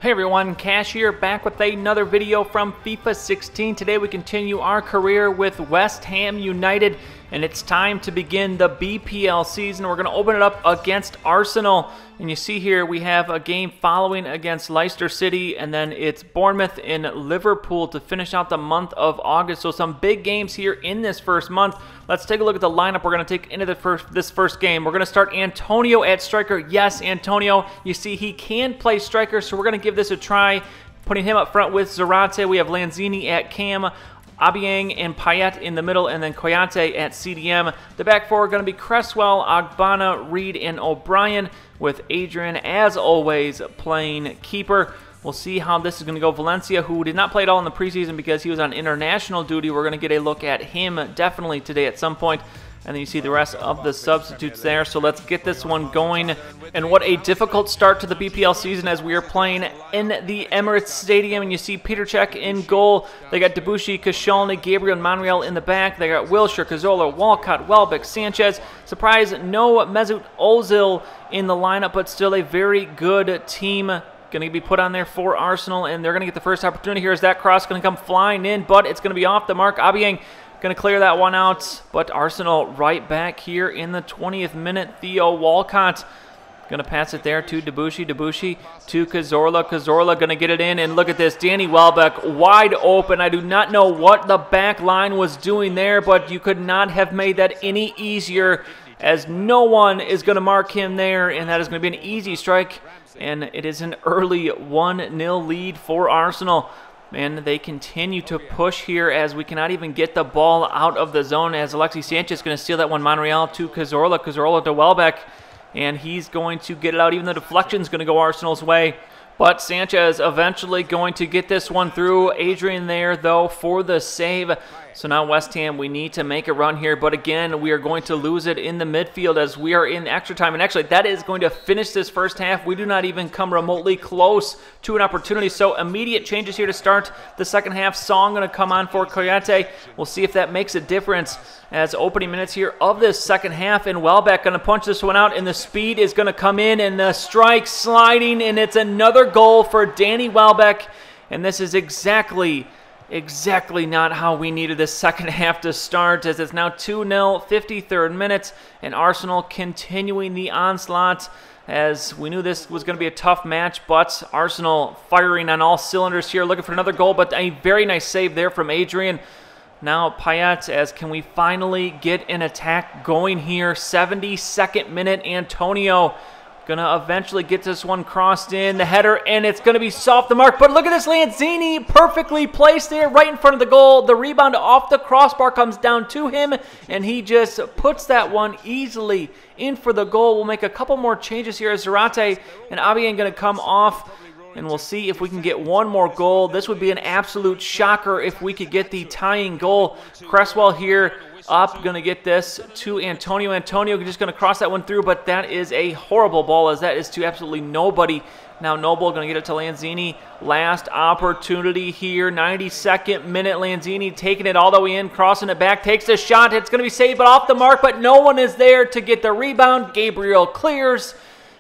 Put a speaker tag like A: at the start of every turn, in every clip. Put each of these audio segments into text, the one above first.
A: Hey everyone, Cash here, back with another video from FIFA 16. Today we continue our career with West Ham United, and it's time to begin the BPL season. We're going to open it up against Arsenal, and you see here we have a game following against Leicester City, and then it's Bournemouth and Liverpool to finish out the month of August. So some big games here in this first month. Let's take a look at the lineup we're going to take into this first game. We're going to start Antonio at striker. Yes, Antonio, you see he can play striker, so we're going to give this a try, putting him up front with Zarate. We have Lanzini at cam, Abiang and Payet in the middle, and then Koyate at CDM. The back four are going to be Cresswell, Ogbonna, Reed, and O'Brien, with Adrian, as always, playing keeper. We'll see how this is going to go. Valencia, who did not play at all in the preseason because he was on international duty, we're going to get a look at him definitely today at some point. And then you see the rest of the substitutes there. So let's get this one going. And what a difficult start to the BPL season as we are playing in the Emirates Stadium. And you see Peter Cech in goal. They got Debuchy, Koscielny, Gabriel, and Monreal in the back. They got Wilshere, Cazorla, Walcott, Welbeck, Sanchez. Surprise, no Mesut Ozil in the lineup, but still a very good team. Going to be put on there for Arsenal, and they're going to get the first opportunity here. Is that cross going to come flying in, but it's going to be off the mark. Abiang going to clear that one out, but Arsenal right back here in the 20th minute. Theo Walcott going to pass it there to Debuchy. Debuchy to Cazorla. Cazorla going to get it in, and look at this. Danny Welbeck wide open. I do not know what the back line was doing there, but you could not have made that any easier, as no one is going to mark him there, and that is going to be an easy strike. And it is an early 1-0 lead for Arsenal. And they continue to push here as we cannot even get the ball out of the zone, as Alexis Sanchez is going to steal that one. Monreal to Cazorla. Cazorla to Welbeck. And he's going to get it out. Even the deflection is going to go Arsenal's way. But Sanchez eventually going to get this one through. Adrian there, though, for the save. So now West Ham, we need to make a run here. But again, we are going to lose it in the midfield as we are in extra time. And actually, that is going to finish this first half. We do not even come remotely close to an opportunity. So immediate changes here to start the second half. Song going to come on for Koyate. We'll see if that makes a difference as opening minutes here of this second half. And Welbeck going to punch this one out. And the speed is going to come in. And the strike sliding. And it's another goal for Danny Welbeck. And this is exactly not how we needed this second half to start, as it's now 2-0, 53rd minute, and Arsenal continuing the onslaught, as we knew this was going to be a tough match, but Arsenal firing on all cylinders here, looking for another goal, but a very nice save there from Adrian. Now Payet, as can we finally get an attack going here? 72nd minute, Antonio going to eventually get this one crossed in. The header, and it's going to be off the mark. But look at this, Lanzini perfectly placed there right in front of the goal. The rebound off the crossbar comes down to him, and he just puts that one easily in for the goal. We'll make a couple more changes here as Zarate and Abiang going to come off. And we'll see if we can get one more goal. This would be an absolute shocker if we could get the tying goal. Cresswell here up, going to get this to Antonio. Antonio just going to cross that one through, but that is a horrible ball, as that is to absolutely nobody. Now Noble going to get it to Lanzini. Last opportunity here, 92nd minute. Lanzini taking it all the way in, crossing it back, takes a shot. It's going to be saved, but off the mark, but no one is there to get the rebound. Gabriel clears.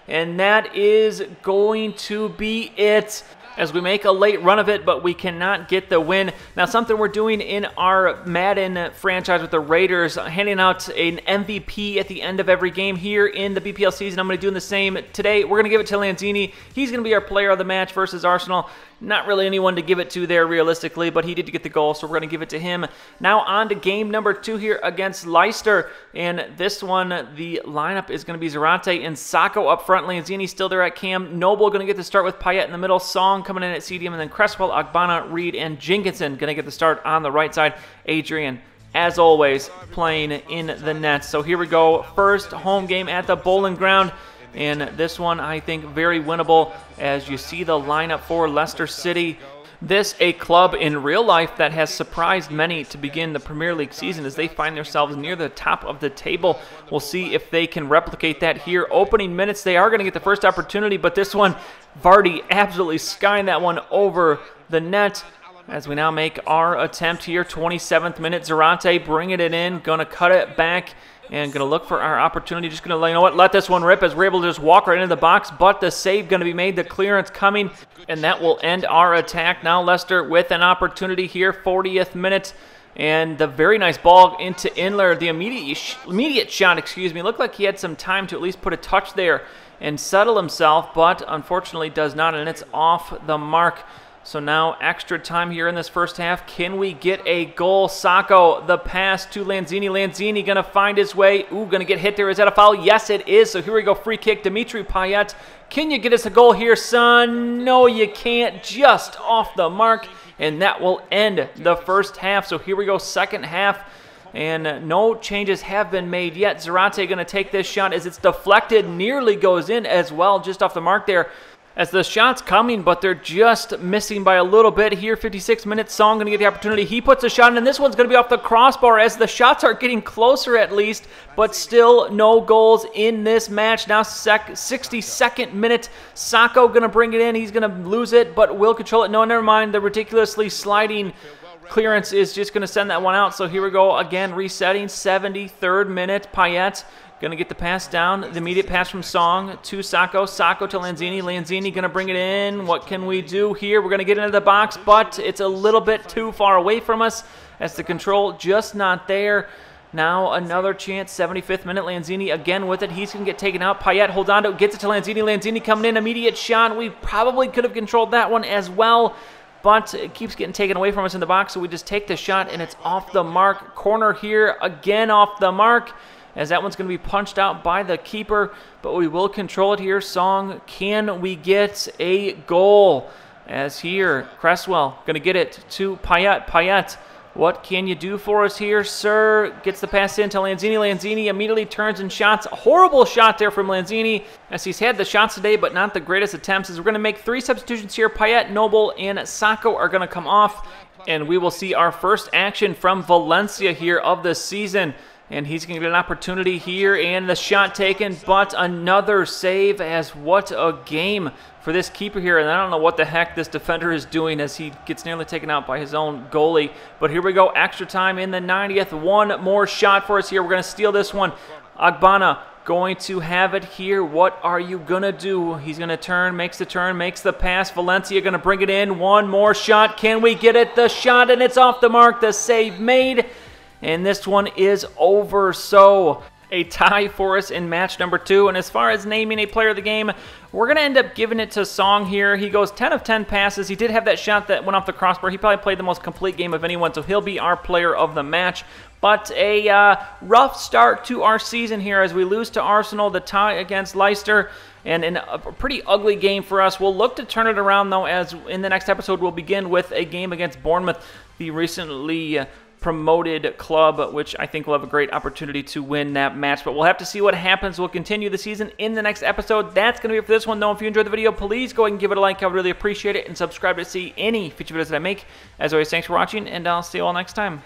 A: And that is going to be it, as we make a late run of it, but we cannot get the win. Now, something we're doing in our Madden franchise with the Raiders, handing out an MVP at the end of every game here in the BPL season. I'm going to do the same today. We're going to give it to Lanzini. He's going to be our player of the match versus Arsenal. Not really anyone to give it to there realistically, but he did get the goal, so we're going to give it to him. Now on to game number 2 here against Leicester, and this one, the lineup is going to be Zarate and Sacco up front. Lanzini still there at cam. Noble going to get the start with Payet in the middle. Song coming in at CDM, and then Cresswell, Ogbonna, Reed, and Jenkinson going to get the start on the right side. Adrian, as always, playing in the nets. So here we go, first home game at the Boleyn Ground. And this one, I think, very winnable, as you see the lineup for Leicester City. This, a club in real life that has surprised many to begin the Premier League season, as they find themselves near the top of the table. We'll see if they can replicate that here. Opening minutes, they are going to get the first opportunity, but this one, Vardy absolutely skying that one over the net. As we now make our attempt here, 27th minute, Zarate bringing it in, going to cut it back. And going to look for our opportunity. Just going to, you know what, let this one rip as we're able to just walk right into the box. But the save going to be made. The clearance coming. And that will end our attack. Now Leicester with an opportunity here. 40th minute. And the very nice ball into Inler. The immediate shot, looked like he had some time to at least put a touch there and settle himself. But unfortunately does not. And it's off the mark. So now extra time here in this first half. Can we get a goal? Sacco, the pass to Lanzini. Lanzini going to find his way. Ooh, going to get hit there. Is that a foul? Yes, it is. So here we go. Free kick. Dimitri Payet. Can you get us a goal here, son? No, you can't. Just off the mark. And that will end the first half. So here we go. Second half. And no changes have been made yet. Zarate going to take this shot as it's deflected. Nearly goes in as well. Just off the mark there. As the shot's coming, but they're just missing by a little bit here. 56 minutes, Song going to get the opportunity. He puts a shot in, and this one's going to be off the crossbar as the shots are getting closer at least, but still no goals in this match. Now 62nd minute, Sacco going to bring it in. He's going to lose it, but will control it. No, never mind. The ridiculously sliding clearance is just going to send that one out. So here we go again, resetting. 73rd minute, Payet. Going to get the pass down. The immediate pass from Song to Sacco. Sacco to Lanzini. Lanzini going to bring it in. What can we do here? We're going to get into the box, but it's a little bit too far away from us as the control just not there. Now another chance. 75th minute. Lanzini again with it. He's going to get taken out. Payet holds on to it. Gets it to Lanzini. Lanzini coming in. Immediate shot. We probably could have controlled that one as well, but it keeps getting taken away from us in the box, so we just take the shot, and it's off the mark. Corner here. Again off the mark, as that one's going to be punched out by the keeper, but we will control it here. Song, can we get a goal? As here, Cresswell going to get it to Payet. Payet, what can you do for us here, sir? Gets the pass in to Lanzini. Lanzini immediately turns and shots. A horrible shot there from Lanzini, as he's had the shots today, but not the greatest attempts. As we're going to make 3 substitutions here. Payet, Noble, and Sacco are going to come off, and we will see our first action from Valencia here of the season. And he's going to get an opportunity here, and the shot taken, but another save. As what a game for this keeper here. And I don't know what the heck this defender is doing as he gets nearly taken out by his own goalie. But here we go, extra time in the 90th. One more shot for us here. We're going to steal this one. Agbana going to have it here. What are you going to do? He's going to turn, makes the pass. Valencia going to bring it in. One more shot. Can we get it? The shot, and it's off the mark. The save made. And this one is over. So a tie for us in match number 2. And as far as naming a player of the game, we're going to end up giving it to Song here. He goes 10 of 10 passes. He did have that shot that went off the crossbar. He probably played the most complete game of anyone, so he'll be our player of the match. But a rough start to our season here as we lose to Arsenal, the tie against Leicester, and in a pretty ugly game for us. We'll look to turn it around, though, as in the next episode we'll begin with a game against Bournemouth, the recently promoted club, which I think will have a great opportunity to win that match. But we'll have to see what happens. We'll continue the season in the next episode. That's going to be it for this one, though. If you enjoyed the video, please go ahead and give it a like. I would really appreciate it. And subscribe to see any future videos that I make. As always, thanks for watching, and I'll see you all next time.